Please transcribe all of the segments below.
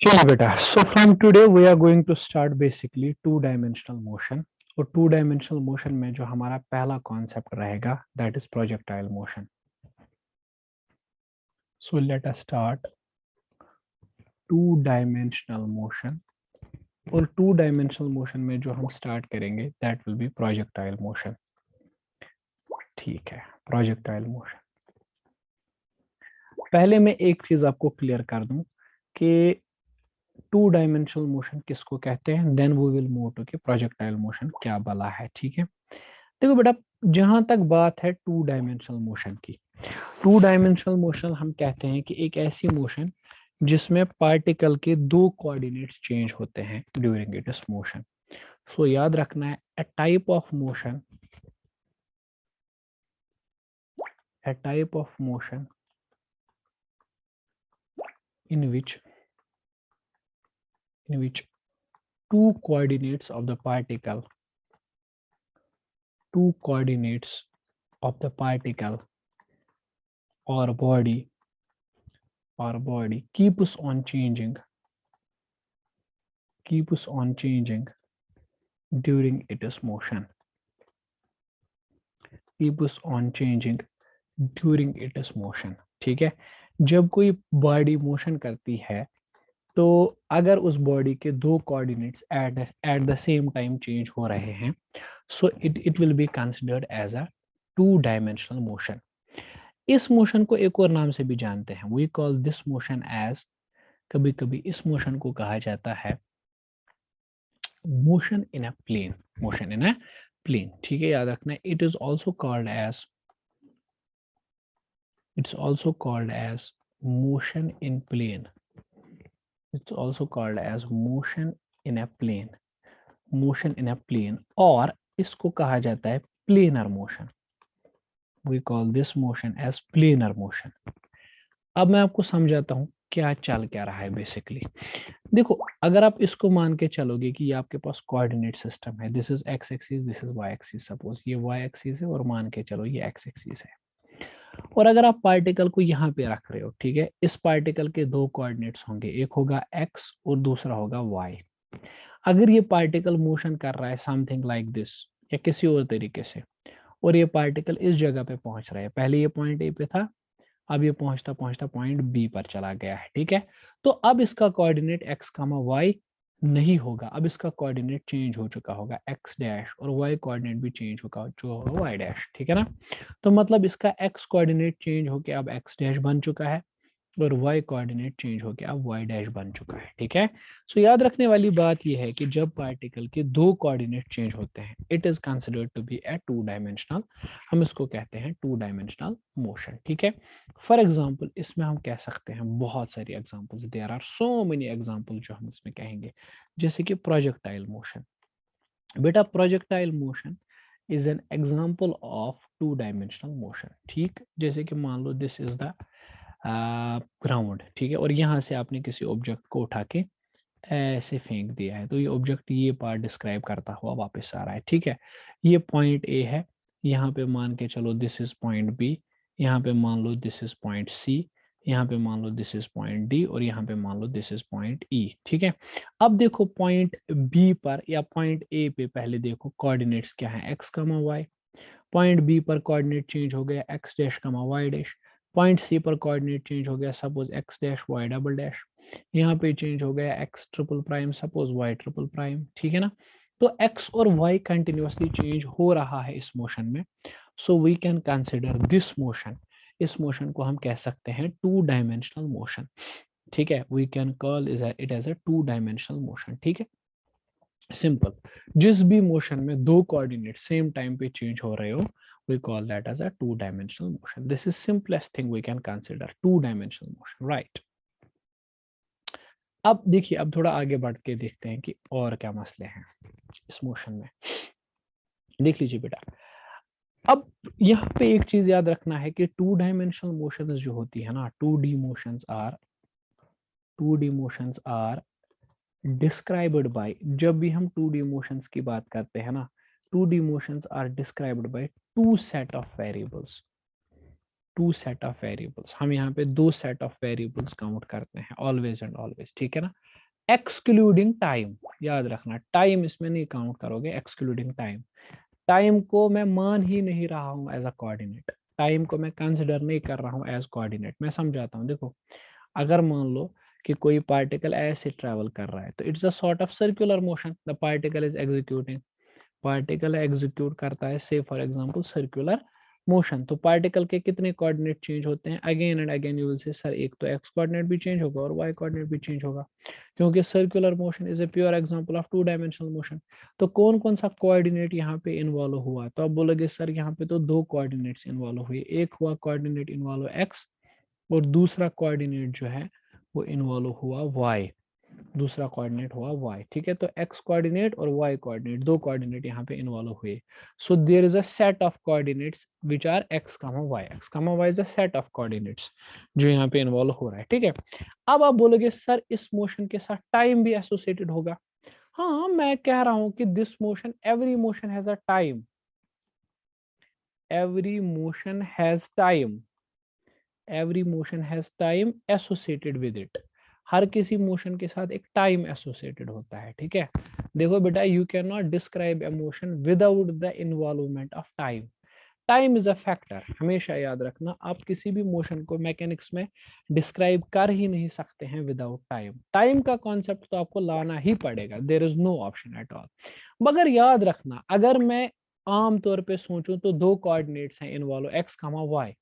चलिए बेटा, so from today we are going to start basically two dimensional motion. और two dimensional motion में जो हमारा पहला कॉन्सेप्ट रहेगा that is projectile motion. So let us start two dimensional motion. और टू डायमेंशनल मोशन में जो हम स्टार्ट करेंगे that will be projectile motion. ठीक है, प्रोजेक्टाइल मोशन। पहले मैं एक चीज आपको क्लियर कर दूं कि टू डायमेंशनल मोशन किसको कहते हैं, then we will move to कि प्रोजेक्टाइल मोशन क्या बला है। ठीक है, देखो बेटा, जहां तक बात है टू डायमेंशनल मोशन की, टू डायमेंशनल मोशन हम कहते हैं कि एक ऐसी मोशन जिसमें पार्टिकल के दो कोऑर्डिनेट्स चेंज होते हैं ड्यूरिंग इट्स मोशन। सो याद रखना है, a type of motion, a type of motion in which two coordinates of the particle, two coordinates of the particle or body keeps on changing during its motion, keeps on changing during its motion। ठीक है, जब कोई body motion करती है तो अगर उस body के दो coordinates at the same time change हो रहे हैं, so it will be considered as a two dimensional motion. इस मोशन को एक और नाम से भी जानते हैं, we call this motion as, कभी कभी इस मोशन को कहा जाता है motion in a plane, motion in a plane. ठीक है, याद रखना, it is also called as, it's also called as motion in plane, it's also called as motion in a plane, motion in a plane, और इसको कहा जाता है planar motion, we call this motion as planar motion। अब मैं आपको समझाता हूँ क्या चल क्या रहा है बेसिकली। देखो, अगर आप इसको मान के चलोगे कि ये आपके पास कोऑर्डिनेट सिस्टम है, this is X axis, this is Y axis, suppose ये वाई एक्सिस है और मान के चलो ये एक्स एक्सिस है, और अगर आप पार्टिकल को यहाँ पे रख रहे हो, ठीक है, इस पार्टिकल के दो कोऑर्डिनेट्स होंगे, एक होगा x और दूसरा होगा y। अगर ये पार्टिकल मोशन कर रहा है समथिंग लाइक दिस या किसी और तरीके से, और ये पार्टिकल इस जगह पे पहुंच रहा है, पहले ये पॉइंट ए पे था, अब ये पहुंचता पहुंचता पॉइंट बी पर चला गया है। ठीक है, तो अब इसका कोऑर्डिनेट एक्स कामा वाई नहीं होगा, अब इसका कोऑर्डिनेट चेंज हो चुका होगा एक्स डैश, और वाई कोऑर्डिनेट भी चेंज होगा जो होगा वाई डैश। ठीक है ना, तो मतलब इसका एक्स कोऑर्डिनेट चेंज होके अब एक्स डैश बन चुका है, और y कोऑर्डिनेट चेंज हो गया, अब y डैश बन चुका है। ठीक है, सो याद रखने वाली बात यह है कि जब पार्टिकल के दो कोऑर्डिनेट चेंज होते हैं, it is considered to be a two dimensional, हम इसको कहते हैं टू डायमेंशनल मोशन। ठीक है, फॉर एग्जांपल इसमें हम कह सकते हैं बहुत सारी examples, there are so many example जो हम इसमें कहेंगे, जैसे कि प्रोजेक्टाइल मोशन। बेटा, projectile motion is an example of two dimensional motion. ठीक, जैसे कि मान लो दिस इज द ग्राउंड, ठीक है, और यहाँ से आपने किसी ऑब्जेक्ट को उठा के ऐसे फेंक दिया है, तो ये ऑब्जेक्ट ये पार्ट डिस्क्राइब करता हुआ वापस आ रहा है। ठीक है, ये पॉइंट ए है, यहाँ पे मान के चलो दिस इज पॉइंट बी, यहाँ पे मान लो दिस इज पॉइंट सी, यहाँ पे मान लो दिस इज पॉइंट डी, और यहाँ पे मान लो दिस इज पॉइंट ई। ठीक है, अब देखो पॉइंट बी पर या पॉइंट ए पे पहले देखो कोऑर्डिनेट्स क्या है, X comma Y. Point B पर कोऑर्डिनेट चेंज हो गया X dash comma Y dash. Point C पर कोऑर्डिनेट चेंज हो गया suppose X dash Y double dash. यहाँ पे चेंज हो गया X triple prime suppose Y triple prime. ठीक है ना, तो एक्स और वाई कंटिन्यूअसली चेंज हो रहा है इस मोशन में, so we can consider this motion, इस मोशन को हम कह सकते हैं टू डायमेंशनल मोशन। ठीक है, we can call it as a two dimensional motion. ठीक है, सिंपल, जिस भी मोशन में दो कोऑर्डिनेट सेम टाइम पे चेंज हो रहे हो, we call that as a two dimensional motion। this is simplest thing we can consider two dimensional motion, right? अब देखिए, अब थोड़ा आगे बढ़ के देखते हैं कि और क्या मसले हैं इस मोशन में। देख लीजिए बेटा, अब यहाँ पे एक चीज याद रखना है कि टू डायमेंशनल मोशंस जो होती है ना, two D motions are described by, जब भी हम टू डी मोशंस की बात करते हैं ना, two D motions are described by two set of variables, two set of variables. हम यहाँ पे दो सेट ऑफ वेरिएबल्स काउंट करते हैं ऑलवेज एंड ऑलवेज। ठीक है ना, एक्सक्लूडिंग टाइम, याद रखना टाइम इसमें नहीं काउंट करोगे, एक्सक्लूडिंग टाइम। टाइम को मैं मान ही नहीं रहा हूं एज अ कोऑर्डिनेट, टाइम को मैं कंसिडर नहीं कर रहा हूं एज कोऑर्डिनेट। मैं समझाता हूं, देखो अगर मान लो कि कोई पार्टिकल ऐसे ट्रेवल कर रहा है तो it's a sort of circular motion, the particle is executing, particle execute करता है से फॉर एग्जांपल सर्कुलर मोशन। तो पार्टिकल के कितने कोऑर्डिनेट चेंज होते हैं, again and again you will say sir एक तो एक्स कोऑर्डिनेट भी चेंज होगा और वाई कोऑर्डिनेट भी चेंज होगा, क्योंकि circular motion is a pure example of two dimensional motion. तो कौन कौन सा कोऑर्डिनेट यहाँ पे इन्वॉल्व हुआ, तो आप बोलोगे सर यहाँ पे तो दो कोऑर्डिनेट्स इन्वॉल्व हुए, एक हुआ कोऑर्डिनेट इन्वॉल्व एक्स और दूसरा कोऑर्डिनेट जो है वो इन्वॉल्व हुआ वाई, दूसरा कोऑर्डिनेट हुआ y, ठीक है। तो x कोऑर्डिनेट और y कोऑर्डिनेट, दो कोऑर्डिनेट यहाँ पे इन्वॉल्व हुए। So there is a set of coordinates which are x, y is a set of coordinates जो यहाँ पे इन्वॉल्व हो रहा है, ठीक है। अब आप बोलोगे सर इस मोशन के साथ टाइम भी एसोसिएटेड होगा। हाँ, मैं कह रहा हूं कि this motion, every motion has a time, every motion has time, every motion has time associated with it, हर किसी मोशन के साथ एक टाइम एसोसिएटेड होता है, ठीक है। देखो बेटा, you can not describe A motion without the involvement of time, time is a factor, हमेशा याद रखना। आप किसी भी मोशन को मैकेनिक्स में डिस्क्राइब कर ही नहीं सकते हैं विदाउट टाइम, टाइम का कॉन्सेप्ट तो आपको लाना ही पड़ेगा, there is no option at all. मगर याद रखना, अगर मैं आम तौर पे सोचूं तो दो कोऑर्डिनेट्स हैं इन्वॉल्व, एक्स कमा वाई,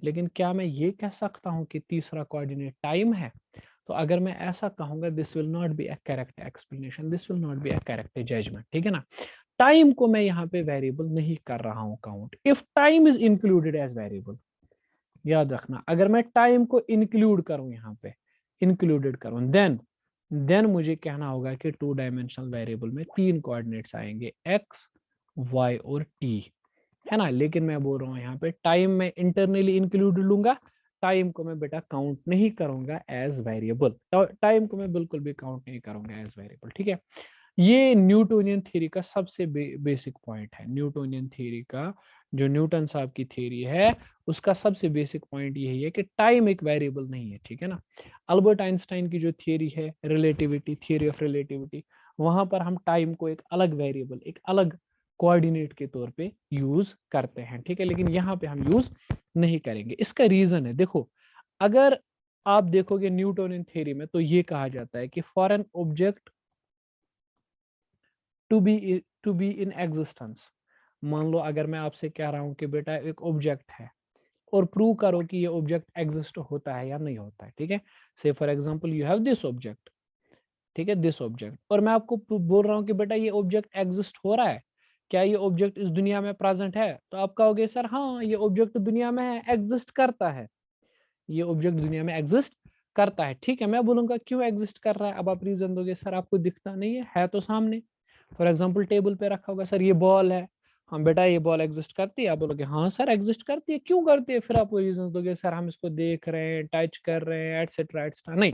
लेकिन क्या मैं ये कह सकता हूं कि तीसरा कोऑर्डिनेट टाइम है? तो अगर मैं ऐसा कहूंगा, this will not be a correct explanation, this will not be a correct judgement, ठीक है ना। टाइम को मैं यहाँ पे वेरिएबल नहीं कर रहा हूं count, if time is included as variable, याद रखना अगर मैं टाइम को इंक्लूड करूं, यहाँ पे इंक्लूडेड करूं, देन मुझे कहना होगा कि टू डायमेंशनल वेरिएबल में तीन कोऑर्डिनेट्स आएंगे, एक्स वाई और टी, है ना। लेकिन मैं बोल रहा हूँ यहाँ पे टाइम में इंटरनली इंक्लूड लूंगा, टाइम को मैं बेटा काउंट नहीं करूंगा एज वेरिएबल, टाइम को मैं बिल्कुल भी काउंट नहीं करूंगा एज वेरिएबल, ठीक है। ये न्यूटोनियन थ्योरी का सबसे बेसिक पॉइंट है, न्यूटोनियन थ्योरी का, जो न्यूटन साहब की थ्योरी है उसका सबसे बेसिक पॉइंट यही है कि टाइम एक वेरिएबल नहीं है, ठीक है ना। अल्बर्ट आइंस्टाइन की जो थ्योरी है रिलेटिविटी, थ्योरी ऑफ रिलेटिविटी, वहां पर हम टाइम को एक अलग वेरिएबल, एक अलग कोऑर्डिनेट के तौर पे यूज करते हैं, ठीक है। लेकिन यहाँ पे हम यूज नहीं करेंगे, इसका रीजन है, देखो अगर आप देखोगे न्यूटोनियन थ्योरी में तो ये कहा जाता है कि for an object to be in existence, मान लो अगर मैं आपसे कह रहा हूं कि बेटा एक ऑब्जेक्ट है और प्रूव करो कि ये ऑब्जेक्ट एग्जिस्ट होता है या नहीं होता है, ठीक है। से for example you have this object, ठीक है, दिस ऑब्जेक्ट, और मैं आपको बोल रहा हूँ कि बेटा ये ऑब्जेक्ट एग्जिस्ट हो रहा है, क्या ये ऑब्जेक्ट इस दुनिया में प्रेजेंट है? तो आप कहोगे सर हाँ ये ऑब्जेक्ट दुनिया में है, एग्जिस्ट करता है, ये ऑब्जेक्ट दुनिया में एग्जिस्ट करता है, ठीक है। मैं बोलूंगा क्यों एग्जिस्ट कर रहा है, अब आप रीजन दोगे, सर आपको दिखता नहीं है तो सामने, फॉर एग्जाम्पल टेबल पे रखा होगा, सर ये बॉल है, हम बेटा ये बॉल एग्जिस्ट करती है, आप बोलोगे हाँ सर एग्जिस्ट करती है, क्यों करती है? फिर आपको रीजन दोगे, सर हम इसको देख रहे हैं, टच कर रहे हैं, एटसेट्रा एटसेट्रा। नहीं,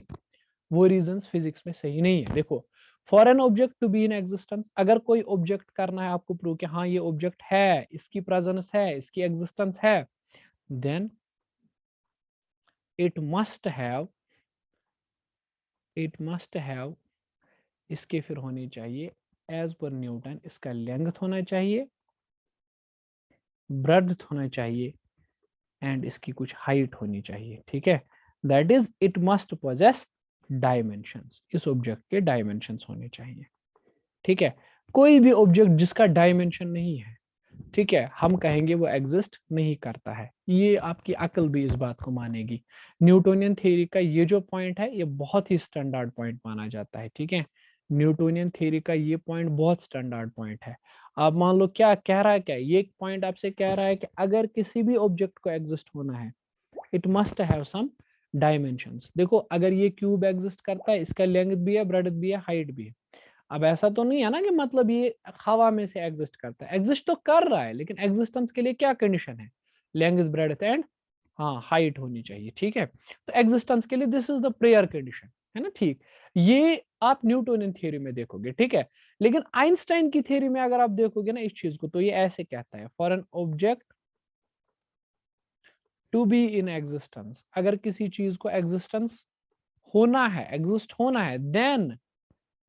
वो रीजंस फिजिक्स में सही नहीं है। देखो, for an object to be in existence, अगर कोई ऑब्जेक्ट करना है आपको प्रूव कि हाँ ये ऑब्जेक्ट है, इसकी प्रेजेंस है, इसकी एग्जिस्टेंस है, देन इट मस्ट हैव, इसके फिर होनी चाहिए एज पर न्यूटन, इसका लेंथ होना चाहिए, ब्रेड्थ होना चाहिए एंड इसकी कुछ हाइट होनी चाहिए, ठीक है। That is it must possess dimensions, इस ऑब्जेक्ट के डायमेंशंस होने चाहिए, ठीक है। कोई भी ऑब्जेक्ट जिसका डायमेंशन नहीं है, ठीक है, हम कहेंगे वो एग्जिस्ट नहीं करता है, ये आपकी अकल भी इस बात को मानेगी। न्यूटोनियन थ्योरी का ये जो पॉइंट है ये बहुत ही स्टैंडर्ड पॉइंट माना जाता है, ठीक है। न्यूटोनियन थ्योरी का ये पॉइंट बहुत स्टैंडर्ड पॉइंट है। आप मान लो क्या कह रहा है, क्या ये पॉइंट आपसे कह रहा है कि अगर किसी भी ऑब्जेक्ट को एग्जिस्ट होना है, it must have some dimensions. देखो अगर ये क्यूब एग्जिस्ट करता है, इसका लेंथ भी है, ब्रेड्थ भी है, हाइट भी है। अब ऐसा तो नहीं है ना कि मतलब ये हवा में से एग्जिस्ट करता है, एग्जिस्ट तो कर रहा है, लेकिन एग्जिस्टेंस के लिए क्या कंडीशन है? लेंथ ब्रेड्थ एंड हाँ हाइट होनी चाहिए, ठीक है। तो एग्जिस्टेंस के लिए this is the prayer condition, है ना, ठीक। ये आप न्यूटोनियन थ्योरी में देखोगे, ठीक है। लेकिन आइंस्टाइन की थ्योरी में अगर आप देखोगे ना इस चीज को, तो ये ऐसे कहता है, for an object to be in existence, अगर किसी चीज को एग्जिस्टेंस होना है, एग्जिस्ट होना है,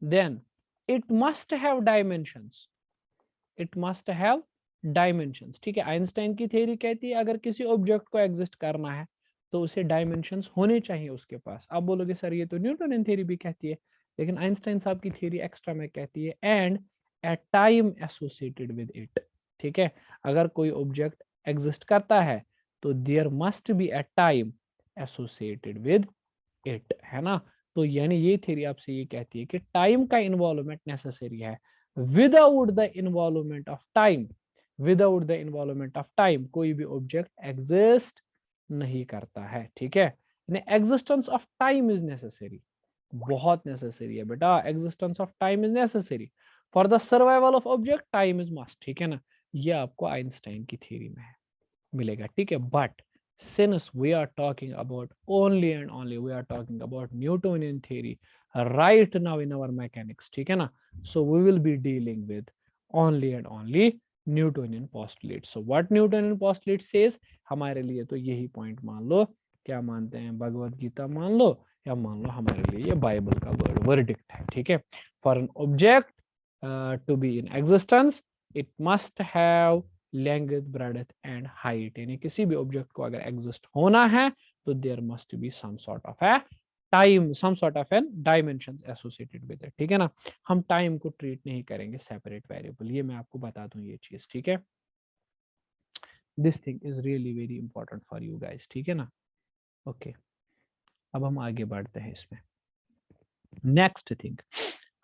then it must have dimensions, it must have dimensions. ठीक है, आइंस्टाइन की थ्योरी कहती है अगर किसी ऑब्जेक्ट को एग्जिस्ट करना है तो उसे डायमेंशंस होने चाहिए उसके पास। आप बोलोगे सर ये तो न्यूटन थ्योरी भी कहती है, लेकिन आइंस्टाइन साहब की थ्योरी एक्स्ट्रा में कहती है and a time associated with it. ठीक है, अगर कोई ऑब्जेक्ट एग्जिस्ट करता है तो there must be a time associated with it, है ना। तो यानी ये थ्योरी आपसे ये कहती है कि टाइम का इन्वॉल्वमेंट नेसेसरी है। Without the involvement of time, without the involvement of time कोई भी ऑब्जेक्ट एग्जिस्ट नहीं करता है। ठीक है, existence of time is necessary, बहुत नेसेसरी है बेटा, existence of time is necessary for the survival of object, time is must. ठीक है ना, ये आपको आइंस्टाइन की थ्योरी में है, मिलेगा। ठीक है, but since we are talking about only and only we are talking about Newtonian theory right now in our mechanics, ठीक है ना, so we will be dealing with only and only Newtonian postulate. So what Newtonian postulate says, हमारे लिए तो यही point मान लो, क्या मानते हैं, भगवत गीता मान लो या मान लो हमारे लिए ये बाइबल का वर्डिक्ट है। ठीक है, for an object to be in existence it must have length, breadth and height, यानी किसी भी ऑब्जेक्ट को अगर एग्जिस्ट होना है तो there must be some sort of a time, some sort of an dimension associated with it. ठीक है ना, हम टाइम को ट्रीट नहीं करेंगे सेपरेट वेरिएबल, ये मैं आपको बता दूं ये चीज। ठीक है, this thing is really very important for you guys. ठीक है ना, ओके, अब हम आगे बढ़ते हैं इसमें। नेक्स्ट थिंग,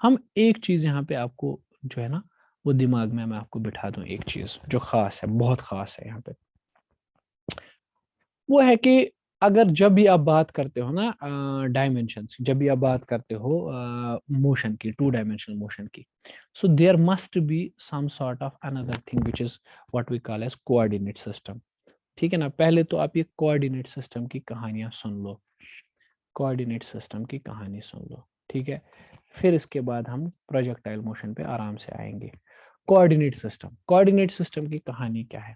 हम एक चीज यहाँ पे आपको जो है ना वो दिमाग में मैं आपको बिठा दूं, एक चीज जो खास है, बहुत खास है यहाँ पे, वो है कि अगर जब भी आप बात करते हो ना डायमेंशंस, जब भी आप बात करते हो मोशन की, टू डायमेंशनल मोशन की, so there must be some sort of another thing which is what we call as coordinate system. ठीक है ना, पहले तो आप ये कोऑर्डिनेट सिस्टम की कहानियां सुन लो, कोऑर्डिनेट सिस्टम की कहानी सुन लो। ठीक है, फिर इसके बाद हम प्रोजेक्टाइल मोशन पे आराम से आएंगे। कोऑर्डिनेट सिस्टम, कोऑर्डिनेट सिस्टम की कहानी क्या है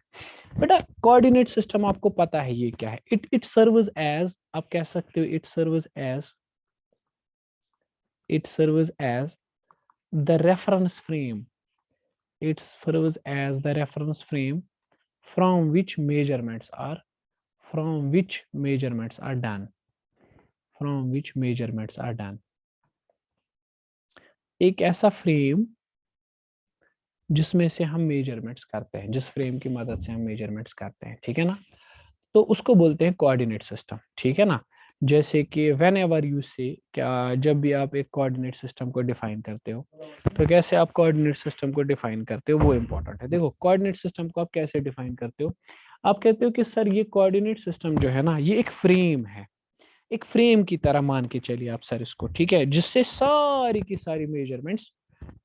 बेटा? कोऑर्डिनेट सिस्टम आपको पता है ये क्या है, इट सर्व्स एज, आप कह सकते हो it serves as the reference frame, it serves as the reference frame from which measurements are, from which measurements are done, from which measurements are done, एक ऐसा फ्रेम जिसमें से हम मेजरमेंट्स करते हैं, जिस फ्रेम की मदद से हम मेजरमेंट्स करते हैं। ठीक है ना, तो उसको बोलते हैं कोऑर्डिनेट सिस्टम। ठीक है ना, जैसे कि वेन एवर यू से, क्या जब भी आप एक कोऑर्डिनेट सिस्टम को डिफाइन करते हो तो कैसे आप कोऑर्डिनेट सिस्टम को डिफाइन करते हो वो इंपॉर्टेंट है। देखो कोऑर्डिनेट सिस्टम को आप कैसे डिफाइन करते हो, आप कहते हो कि सर ये कोऑर्डिनेट सिस्टम जो है ना ये एक फ्रेम है, एक फ्रेम की तरह मान के चलिए आप सर इसको। ठीक है, जिससे सारी की सारी मेजरमेंट्स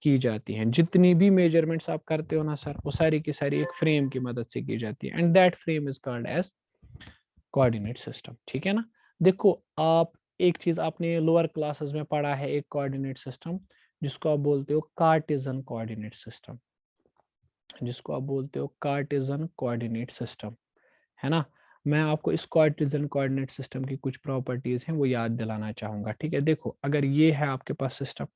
की जाती हैं, जितनी भी मेजरमेंट्स आप करते हो ना सर वो सारी की सारी एक फ्रेम की मदद से की जाती है, and that frame is called as coordinate system. ठीक है ना, देखो आप एक चीज आपने लोअर क्लासेस में पढ़ा है, एक कोऑर्डिनेट सिस्टम जिसको आप बोलते हो कार्टेशियन कोऑर्डिनेट सिस्टम, जिसको आप बोलते हो कार्टेशियन कोऑर्डिनेट सिस्टम, है ना। मैं आपको इस कार्टेशियन कोऑर्डिनेट सिस्टम की कुछ प्रॉपर्टीज हैं वो याद दिलाना चाहूंगा। ठीक है, देखो अगर ये है आपके पास सिस्टम,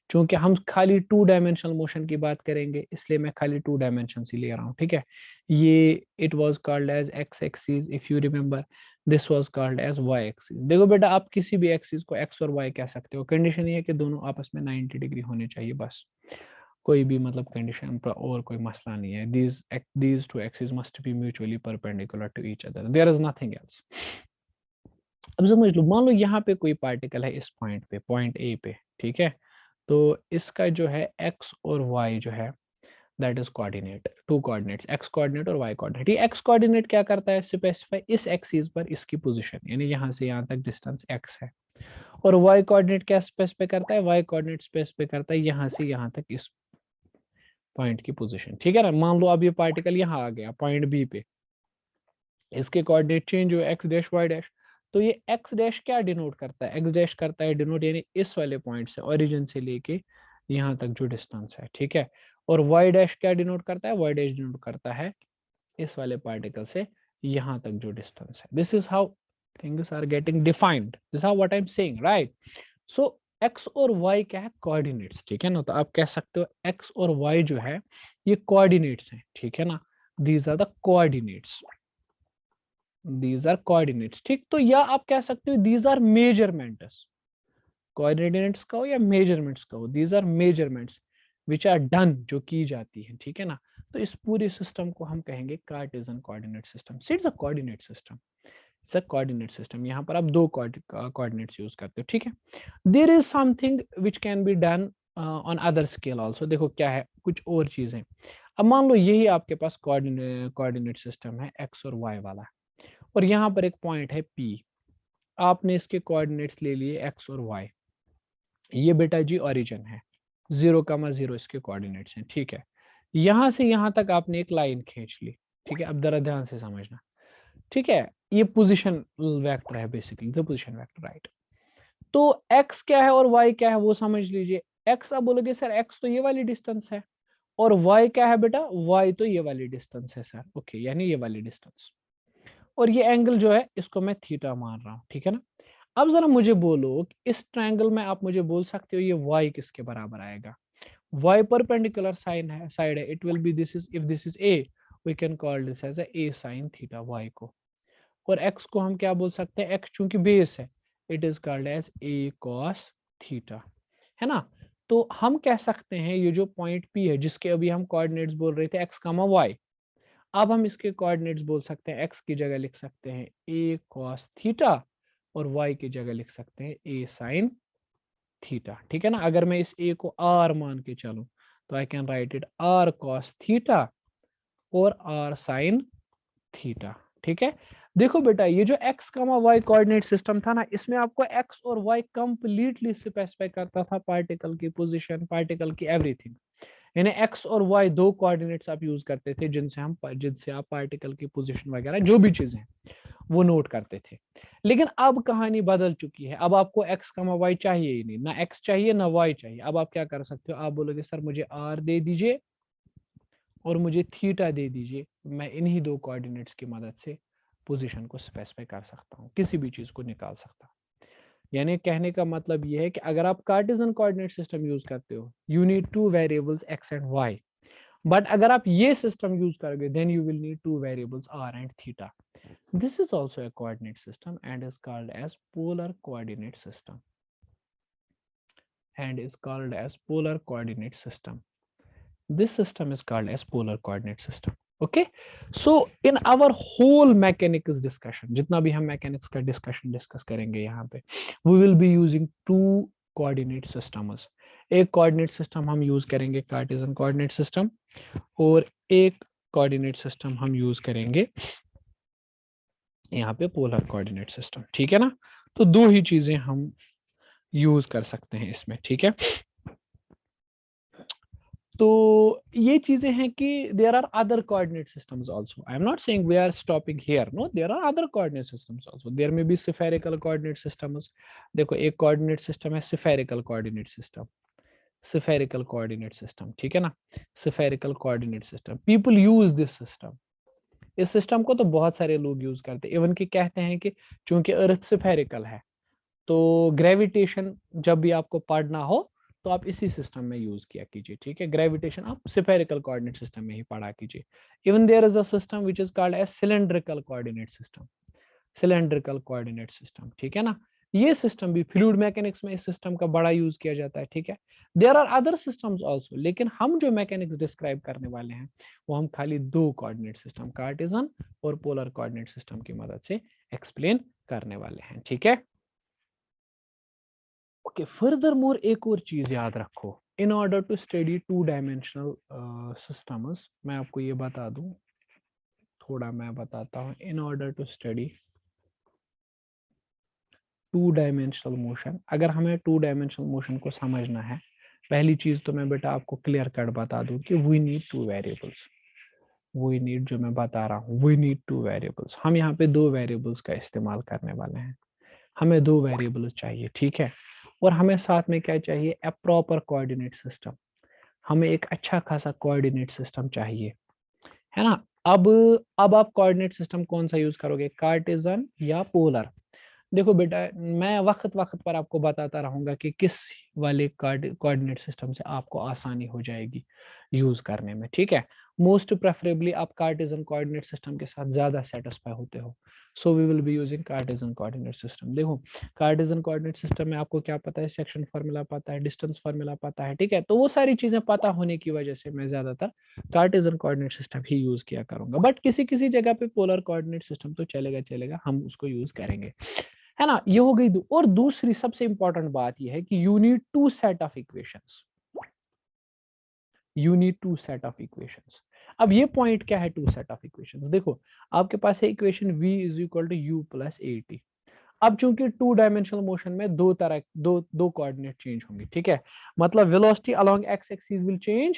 चूंकि हम खाली टू डायमेंशनल मोशन की बात करेंगे इसलिए मैं खाली टू डायमेंशन ही ले रहा हूँ। ठीक है, ये it was called as x axis, if you remember this was called as y axis. देखो बेटा आप किसी भी एक्सिस को एक्स और वाई कह सकते हो, कंडीशन ये है कि दोनों आपस में 90 डिग्री होने चाहिए, बस कोई भी मतलब कंडीशन पर और कोई मसला नहीं है। these two axes must be mutually perpendicular to each other, there is nothing else। अब समझ लो, मान लो यहाँ पे कोई पार्टिकल है इस पॉइंट पे, पॉइंट ए पे। ठीक है, तो इसका जो है एक्स और वाई जो है that is coordinate, two coordinates x coordinate और वाई कोऑर्डिनेट। ये एक्स कोऑर्डिनेट क्या करता है, स्पेसिफाई इस एक्सिस पर इसकी पोजीशन, यानी यहाँ से यहाँ तक डिस्टेंस एक्स है, और वाई कोऑर्डिनेट क्या स्पेसिफाई करता है, वाई कोऑर्डिनेट स्पेसिफाई करता है यहाँ से यहाँ तक इस पॉइंट की पोजीशन। ठीक है ना, मान लो अब ये पार्टिकल यहाँ आ गया पॉइंट बी पे, इसके कोऑर्डिनेट चेंज हुए एक्स डैश वाई डैश, तो ये एक्स डैश क्या डिनोट करता है, एक्स डैश करता है डिनोट यानी इस वाले पॉइंट से ओरिजिन से लेके यहाँ तक जो डिस्टेंस है। ठीक है, और वाई डैश क्या डिनोट करता है, वाई डैश डिनोट करता है इस वाले पार्टिकल से यहाँ तक जो डिस्टेंस है। This is how things are getting defined. This is what I'm saying, right? So x और y क्या है, कोऑर्डिनेट्स, ठीक है ना। तो आप कह सकते हो x और y जो है ये कोऑर्डिनेट्स हैं, ठीक है ना। These are the coordinates, these are coordinates, ठीक। तो या आप कह सकते हो दीज आर मेजरमेंट्स, कोऑर्डिनेट्स का हो या मेजरमेंट्स का हो, these are measurements which are done, जो की जाती है, ठीक है ना। तो इस पूरे सिस्टम को हम कहेंगे Cartesian coordinate system. It's a coordinate system, it's a coordinate system. यहाँ पर आप दो कोऑर्डिनेट्स यूज करते हो, ठीक है। There is something which can be done on other scale also. देखो क्या है, कुछ और चीजें। अब मान लो यही आपके पास कोऑर्डिनेट सिस्टम है एक्स और वाई वाला, और यहाँ पर एक पॉइंट है P, आपने इसके कोऑर्डिनेट्स ले लिए एक्स और वाई। ये बेटा जी ओरिजिन है, 0,0 इसके कोऑर्डिनेट्स हैं, ठीक है। यहां से यहां तक आपने एक लाइन खींच ली, ठीक है। अब जरा ध्यान से समझना, ठीक है। ये पोजीशन वेक्टर है, basically the position vector, right. तो x क्या है और y क्या है वो समझ लीजिए। x, आप बोलोगे सर x तो ये वाली डिस्टेंस है, और y क्या है बेटा, y तो ये वाली डिस्टेंस है सर, ओके, यानी ये वाली डिस्टेंस। और ये एंगल जो है इसको मैं थीटा मान रहा हूं, ठीक है ना। अब जरा मुझे बोलो कि इस ट्रायंगल में आप मुझे बोल सकते हो ये y किसके बराबर आएगा। y परपेंडिकुलर साइन है, साइड है, it will be this is, if this is a we can call this as a sin theta y को। और x को हम क्या बोल सकते हैं, x चूंकि बेस है, it is called as a cos theta, है ना। तो हम कह सकते हैं ये जो पॉइंट P है, जिसके अभी हम कोऑर्डिनेट्स बोल रहे थे x, y, अब हम इसके कोऑर्डिनेट्स बोल सकते हैं, x की जगह लिख सकते हैं a cos थीटा, और y की जगह लिख सकते हैं a sin थीटा, ठीक है ना। अगर मैं इस a को r मान के चलूं तो I can write it r cos theta और r sin थीटा, ठीक है। देखो बेटा, ये जो x, y कोऑर्डिनेट सिस्टम था ना, इसमें आपको x और y कंप्लीटली स्पेसिफाई करता था पार्टिकल की पोजीशन, पार्टिकल की एवरीथिंग। यानी x और y दो कोऑर्डिनेट्स आप यूज करते थे, जिनसे आप पार्टिकल की पोजीशन वगैरह जो भी चीजें वो नोट करते थे। लेकिन अब कहानी बदल चुकी है, अब आपको x, y चाहिए ही नहीं, ना x चाहिए ना y चाहिए। अब आप क्या कर सकते हो, आप बोलोगे सर मुझे r दे दीजिए और मुझे थीटा दे दीजिए, मैं इन्हीं दो कोऑर्डिनेट्स की मदद से पोजीशन को स्पेसिफाई कर सकता हूँ, किसी भी चीज को निकाल सकता हूँ। यानी कहने का मतलब ये है कि अगर आप कार्टेशियन कोऑर्डिनेट सिस्टम यूज करते हो, you need two variables x and y। But अगर आप ये सिस्टम यूज करोगे, then you will need two variables r and theta. This is also a coordinate system and is called as polar coordinate system, and is called as polar coordinate system. This system is called as polar coordinate system. Okay, so in our whole mechanics discussion, जितना भी हम mechanics का discuss करेंगे यहाँ पे, we will be using two coordinate systems. एक coordinate system हम use करेंगे Cartesian coordinate system, और एक coordinate system हम use करेंगे यहाँ पे polar coordinate system, ठीक है ना। तो दो ही चीजें हम यूज कर सकते हैं इसमें, ठीक है। तो ये चीजें हैं कि there are other coordinate systems also. I am not saying we are stopping here, no, there are other coordinate systems also. There may be spherical coordinate systems. देखो एक कोऑर्डिनेट सिस्टम है spherical coordinate system, spherical coordinate system, ठीक है ना। Spherical coordinate system, people use this system. इस system को तो बहुत सारे लोग यूज करते हैं, इवन कि कहते हैं कि चूंकि अर्थ स्फेरिकल है, तो ग्रेविटेशन जब भी आपको पढ़ना हो तो आप इसी सिस्टम में यूज किया कीजिए, ठीक है। ग्रेविटेशन आप स्फेरिकल कोऑर्डिनेट सिस्टम में ही पढ़ा कीजिए। Even there is a system which is called as cylindrical coordinate system, cylindrical coordinate system, ठीक है ना। ये सिस्टम भी फ्लूइड मैकेनिक्स में इस सिस्टम का बड़ा यूज किया जाता है, ठीक है। There are other systems also, लेकिन हम जो मैकेनिक्स डिस्क्राइब करने वाले हैं वो हम खाली दो कोऑर्डिनेट सिस्टम, कार्टेशियन और पोलर कोऑर्डिनेट सिस्टम की मदद से एक्सप्लेन करने वाले हैं, ठीक है। ओके, फर्दर मोर एक और चीज याद रखो, in order to study two dimensional systems, मैं आपको ये बता दूं, थोड़ा मैं बताता हूं। In order to study two dimensional motion, अगर हमें टू डायमेंशनल मोशन को समझना है, पहली चीज तो मैं बेटा आपको क्लियर कट बता दूं कि we need two variables. We need, जो मैं बता रहा हूँ, वी नीड टू वेरिएबल्स। हम यहाँ पे दो वेरिएबल्स का इस्तेमाल करने वाले हैं, हमें दो वेरिएबल्स चाहिए, ठीक है। और हमें साथ में क्या चाहिए, ए प्रॉपर कोऑर्डिनेट सिस्टम। हमें एक अच्छा खासा कोऑर्डिनेट सिस्टम चाहिए, है ना। अब आप कोऑर्डिनेट सिस्टम कौन सा यूज करोगे, कार्टेशियन या पोलर। देखो बेटा, मैं वक्त वक्त पर आपको बताता रहूंगा कि किस वाले कोऑर्डिनेट सिस्टम से आपको आसानी हो जाएगी यूज करने में, ठीक है। मोस्ट प्रेफरेबली आप कार्टेशियन कोऑर्डिनेट सिस्टम के साथ ज्यादा सेटिस्फाई होते हो, so we will be using Cartesian coordinate system. देखो, कार्टेशियन कोऑर्डिनेट सिस्टम में आपको क्या पता है, सेक्शन फार्मूला पता है, डिस्टेंस फार्मूला पता है, ठीक है। तो वो सारी चीजें पता होने की वजह से मैं ज्यादातर कार्टेशियन कोऑर्डिनेट सिस्टम ही यूज किया करूंगा, बट किसी किसी जगह पे पोलर कोऑर्डिनेट सिस्टम तो चलेगा चलेगा, हम उसको यूज करेंगे, है ना। ये हो गई और दूसरी सबसे इंपॉर्टेंट बात ये है कि you need two set of equations, you need two set of equations. अब ये पॉइंट क्या है, टू सेट ऑफ इक्वेशंस। देखो, आपके पास है equation v is equal to u plus a t. अब चूंकि टू डायमेंशनल मोशन में दो तरह दो कोऑर्डिनेट चेंज होंगे, ठीक है। मतलब velocity along x axis will change,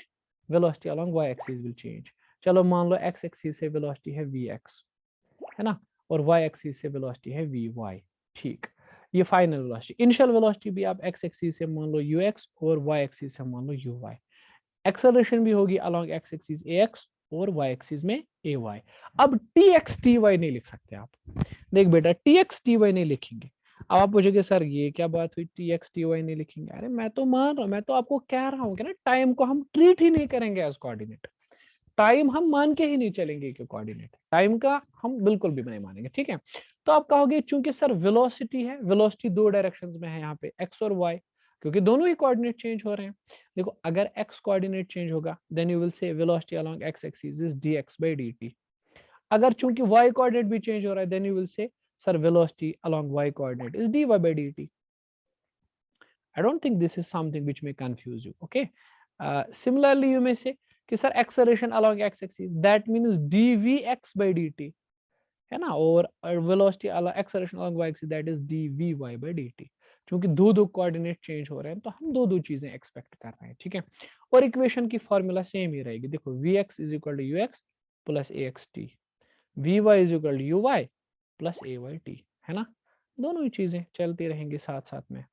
velocity along Y axis will change. चलो मान लो एक्स एक्सिस से वेलोसिटी है वी एक्स, है ना, और वाई एक्सिस से वेलोसिटी है वी वाई, ठीक। ये फाइनल वेलोसिटी, इनिशियल वेलोसिटी भी आप एक्स एक्सिस से मान लो यू एक्स और वाई एक्सिस से मान लो यू वाई। एक्सेलरेशन भी होगी अलोंग एक्स एक्सिस ए एक्स और वाई एक्सिस में ए वाई। अब टी एक्स टी वाई नहीं लिख सकते आप, देख बेटा, टी एक्स टी वाई नहीं लिखेंगे। अब आप पूछोगे सर ये क्या बात हुई, टी एक्स टी वाई नहीं लिखेंगे। अरे मैं तो मान रहा हूँ, मैं तो आपको कह रहा हूँ कि ना टाइम को हम ट्रीट ही नहीं करेंगे एज कोऑर्डिनेट, टाइम हम मान के ही नहीं चलेंगे कि कोऑर्डिनेट टाइम का हम बिल्कुल भी नहीं मानेंगे, ठीक है। तो आप कहोगे चूंकि सर वेलोसिटी है, वेलोसिटी दो डायरेक्शंस में है यहाँ पे एक्स और वाई, क्योंकि दोनों ही कोऑर्डिनेट चेंज हो रहे हैं। देखो, अगर एक्स कोऑर्डिनेट चेंज होगा then you will say velocity along x axis is dx by dt। अगर चूंकि वाई कोऑर्डिनेट भी चेंज हो रहा है then you will say sir velocity along y coordinate is dy by dt। I don't think this is something which may confuse you. Okay. Similarly, you may say कि sir acceleration along x-axis that means dvx by dt, है ना, और velocity along acceleration along y-axis that is dvy by dt। क्योंकि दो दो coordinate change हो रहे हैं तो हम दो दो चीजें एक्सपेक्ट कर रहे हैं, ठीक है। और इक्वेशन की फॉर्मूला सेम ही रहेगी। देखो, vx is equal to ux plus axt, vy is equal to uy plus ayt, है ना। दोनों ही चीजें चलती रहेंगी साथ साथ में।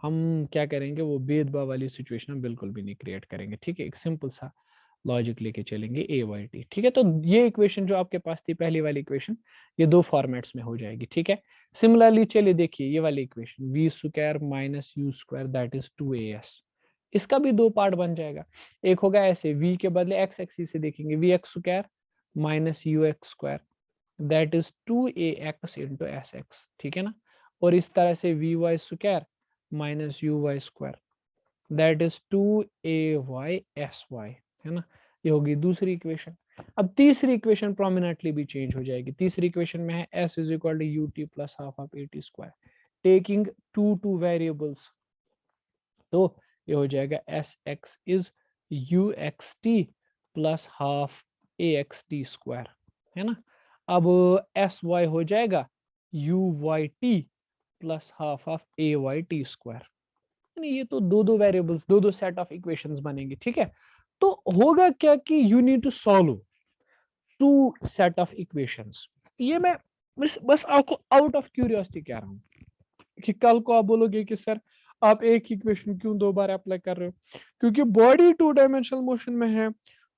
हम क्या करेंगे, वो भेदभाव वाली सिचुएशन हम बिल्कुल भी नहीं क्रिएट करेंगे, ठीक है। एक सिंपल सा लॉजिक लेके चलेंगे ए वाई टी, ठीक है। तो ये इक्वेशन जो आपके पास थी पहली वाली इक्वेशन, ये दो फॉर्मेट्स में हो जाएगी, ठीक है। सिमिलरली चलिए देखिए ये वाली equation v square minus u square that is 2as, इसका भी दो पार्ट बन जाएगा। एक होगा ऐसे, v के बदले एक्स एक्सिस से देखेंगे v x square minus u x square that is 2ax into s x, ठीक है ना। और इस तरह से v y square minus u y square that is 2ay sy, है ना। ये होगी दूसरी इक्वेशन। अब तीसरी इक्वेशन प्रोमिनेंटली भी चेंज हो जाएगी। तीसरी इक्वेशन में है s is equal to u t plus half of a t square, taking two variables, तो ये हो जाएगा s x is u x t plus half a x t square, है ना। अब एस वाई हो जाएगा u y t plus half of a y t square. ये तो दो दो वेरिएबल्स, दो दो सेट ऑफ इक्वेशंस बनेंगे, ठीक है। तो होगा क्या कि you need to solve two set of equations. ये मैं बस आपको आउट ऑफ क्यूरियोसिटी कह रहा हूँ कि कल को आप बोलोगे कि सर आप एक इक्वेशन क्यों दो बार अप्लाई कर रहे हो, क्योंकि बॉडी टू डायमेंशनल मोशन में है,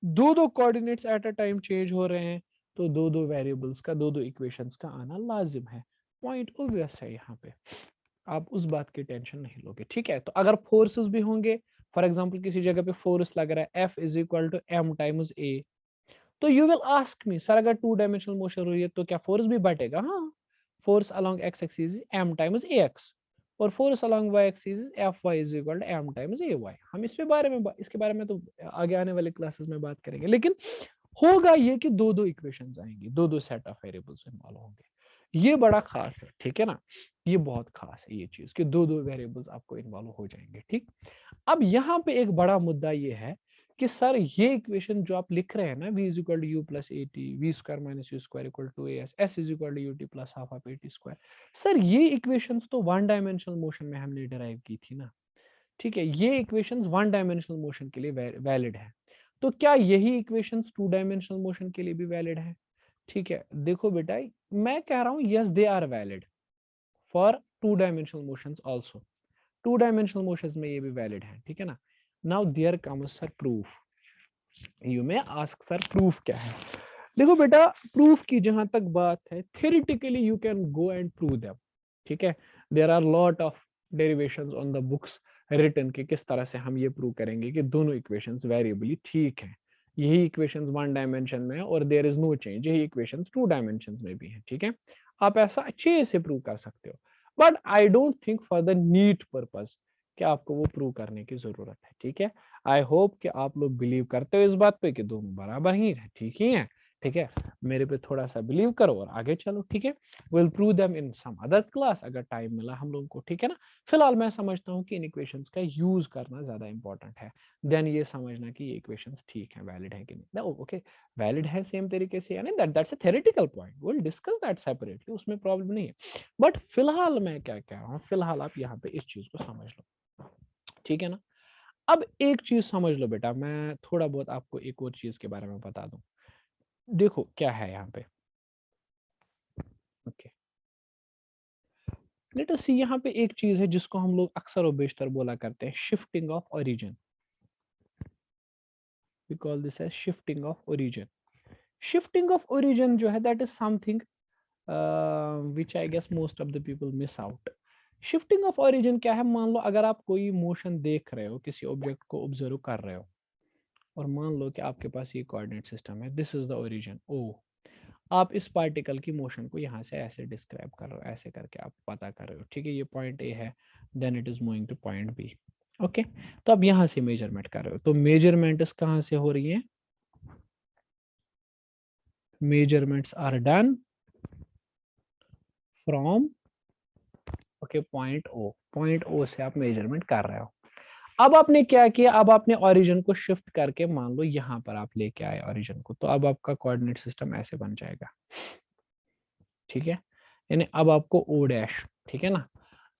दो दो coordinates at a time change हो रहे हैं, तो दो दो वेरिएबल्स का, दो दो इक्वेशंस का आना लाजिम है। पॉइंट ऑब्वियस है यहाँ पे, आप उस बात की टेंशन नहीं लोगे, ठीक है। तो अगर फोर्सेस भी होंगे, फॉर एग्जांपल किसी जगह पे फोर्स लग रहा है F is equal to M times A, तो you will ask me sir अगर टू डायमेंशनल मोशन हो रही है तो क्या फोर्स भी बढ़ेगा। हाँ, force along x axis is M times A X और force along Y axis is F Y is equal to M times A Y. हम इसके बारे में तो आगे आने वाले क्लासेस में बात करेंगे, लेकिन होगा ये कि दो दो इक्वेशंस आएंगी, दो दो सेट ऑफ वेरिएबल्स इन्वॉल्व होंगे। ये बड़ा खास है, ठीक है ना। ये बहुत खास है ये चीज कि दो दो वेरिएबल्स आपको इन्वॉल्व हो जाएंगे, ठीक। अब यहाँ पे एक बड़ा मुद्दा ये है कि सर ये इक्वेशन जो आप लिख रहे हैं ना, v is equal to u plus a t v square minus u square equal to a s s is equal to u t plus half of a t square, sir ये equations तो one dimensional motion में हमने derive की थी ना, ठीक है। ये इक्वेशंस वन डायमेंशनल मोशन के लिए वैलिड है, तो क्या यही इक्वेशंस टू डायमेंशनल मोशन के लिए भी वैलिड है। ठीक है, देखो बेटा, मैं कह रहा हूं yes they are valid for two dimensional motions also, two dimensional motions में ये भी वैलिड है, ठीक है ना। Now there comes sir proof, you may ask sir proof क्या है। देखो बेटा, प्रूफ की जहां तक बात है, theoretically you can go and prove them, ठीक है। There are lot of derivations on the books written कि किस तरह से हम ये प्रूव करेंगे कि दोनों इक्वेशंस वेरिएबली ठीक है। यही इक्वेशंस वन डायमेंशन में है और देयर इज नो चेंज, यही इक्वेशंस टू डायमेंशन में भी है, ठीक है। आप ऐसा अच्छे से प्रूव कर सकते हो, but I don't think for the NEET purpose कि आपको वो प्रूव करने की जरूरत है, ठीक है। आई होप कि आप लोग बिलीव करते हो इस बात पे कि दोनों बराबर ही है, ठीक ही है, ठीक है। मेरे पे थोड़ा सा बिलीव करो और आगे चलो, ठीक है। Will prove them in some other class, अगर टाइम मिला हम लोगों को, ठीक है ना। फिलहाल मैं समझता हूँ कि इन इक्वेशंस का यूज करना ज्यादा इंपॉर्टेंट है देन ये समझना कि ये इक्वेशंस ठीक है, वैलिड है कि नहीं। ओके, वैलिड है सेम तरीके से, यानी that's a theoretical point, will discuss that separately, उसमें प्रॉब्लम नहीं है। बट फिलहाल मैं क्या कह रहा हूँ, फिलहाल आप यहाँ पे इस चीज को समझ लो, ठीक है ना। अब एक चीज समझ लो बेटा, मैं थोड़ा बहुत आपको एक और चीज के बारे में बता दूं। देखो क्या है यहाँ पे, ओके, लेट अस सी, यहाँ पे एक चीज है जिसको हम लोग अक्सर और बेशतर बोला करते हैं shifting of origin. We call this as shifting of origin. Shifting of origin जो है, that is something which I guess most of the people miss out. Shifting of origin क्या है, मान लो अगर आप कोई मोशन देख रहे हो, किसी ऑब्जेक्ट को ऑब्जर्व कर रहे हो, और मान लो कि आपके पास ये कोऑर्डिनेट सिस्टम है, this is the origin O. आप इस पार्टिकल की मोशन को यहाँ से ऐसे डिस्क्राइब कर रहे हो, ऐसे करके आप पता कर रहे हो, ठीक है। ये पॉइंट ए है, then it is moving to point B, okay. तो अब यहाँ से मेजरमेंट कर रहे हो, तो मेजरमेंट्स कहाँ से हो रही है, measurements are done from, okay, point O से आप मेजरमेंट कर रहे हो। अब आपने क्या किया, अब आपने ओरिजिन को शिफ्ट करके मान लो यहाँ पर आप लेके आए ओरिजिन को, तो अब आपका कोऑर्डिनेट सिस्टम ऐसे बन जाएगा, ठीक है। यानी अब आपको ओ डैश, ठीक है ना।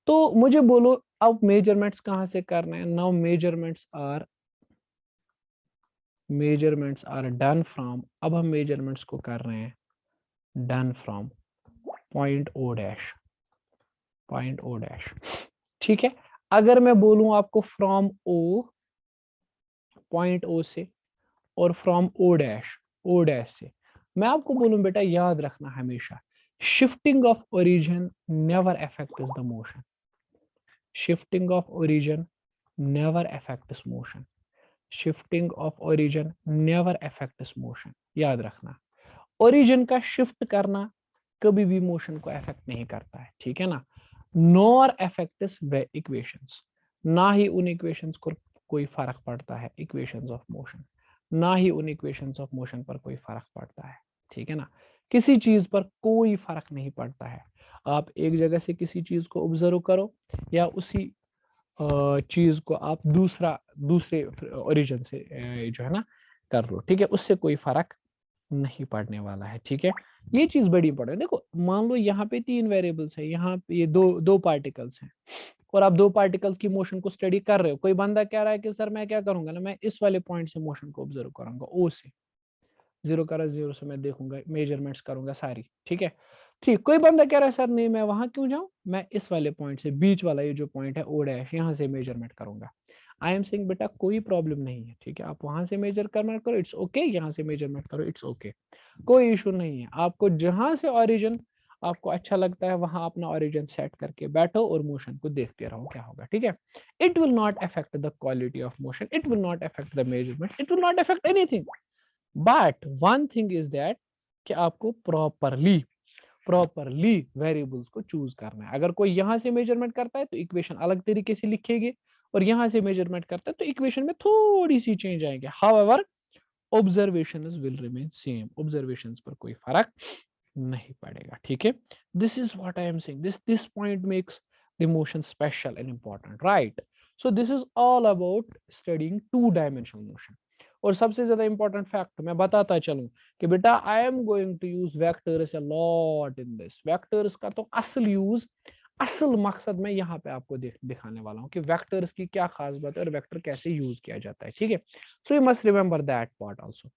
तो मुझे बोलो अब मेजरमेंट्स कहां से करना है, now measurements are done from, अब हम मेजरमेंट्स को कर रहे हैं done from point O dash, ठीक है। अगर मैं बोलूं आपको फ्रॉम ओ, पॉइंट ओ से, और फ्रॉम ओ डैश से, मैं आपको बोलूं बेटा याद रखना हमेशा, shifting of origin never affects the motion, shifting of origin never affects motion, shifting of origin never affects motion, याद रखना। ओरिजिन का शिफ्ट करना कभी भी मोशन को अफेक्ट नहीं करता है, ठीक है ना। नॉर अफेक्ट्स वे इक्वेशंस, ना ही उन इक्वेशंस को कोई फर्क पड़ता है, इक्वेशंस ऑफ मोशन, ना ही उन इक्वेशंस ऑफ मोशन पर कोई फर्क पड़ता है, ठीक है ना। किसी चीज पर कोई फर्क नहीं पड़ता है। आप एक जगह से किसी चीज को ऑब्जर्व करो, या उसी चीज को आप दूसरे ओरिजिन से जो है ना कर लो, ठीक है, उससे कोई फर्क नहीं पड़ने वाला है, ठीक है। ये चीज बड़ी इंपॉर्टेंट है। देखो मान लो यहाँ पे तीन वेरिएबल्स है, यहाँ पे ये दो दो पार्टिकल्स हैं, और आप दो पार्टिकल्स की मोशन को स्टडी कर रहे हो। कोई बंदा कह रहा है कि सर मैं क्या करूंगा ना, मैं इस वाले पॉइंट से मोशन को ऑब्जर्व करूंगा, ओ से, जीरो से मैं देखूंगा, मेजरमेंट्स करूंगा सारी, ठीक है। ठीक, कोई बंदा कह रहा है सर नहीं मैं वहां क्यों जाऊं, मैं इस वाले पॉइंट से, बीच वाला ये जो पॉइंट है ओ डैश, यहाँ से मेजरमेंट करूंगा। आई एम सेइंग बेटा कोई प्रॉब्लम नहीं है, ठीक है। आप वहां से मेजर करना करो, इट्स ओके, यहाँ से मेजरमेंट करो, इट्स ओके, कोई इशू नहीं है। आपको जहां से ओरिजिन आपको अच्छा लगता है वहां अपना ओरिजिन सेट करके बैठो और मोशन को देखते रहो क्या होगा, ठीक है। It will not affect the quality of motion, it will not affect the measurement, it will not affect anything, but one thing is that कि आपको प्रॉपरली वेरिएबल्स को चूज करना है। अगर कोई यहां से मेजरमेंट करता है तो इक्वेशन अलग तरीके से लिखेंगे, और यहां से मेजरमेंट करता है तो इक्वेशन में थोड़ी सी चेंज आएंगे। However observations will remain same, observations पर कोई फर्क नहीं पड़ेगा, ठीक है। This is what I am saying, this point makes the motion special and important, right. So this is all about studying to dimensional motion. और सबसे ज्यादा इंपॉर्टेंट फैक्ट मैं बताता चलूं कि बेटा I am going to use vectors a lot in this. Vectors का तो असल मकसद मैं यहाँ पे आपको दिखाने वाला हूँ कि वेक्टर्स की क्या खास बात है और वेक्टर कैसे यूज किया जाता है, ठीक है। So you must remember that part also.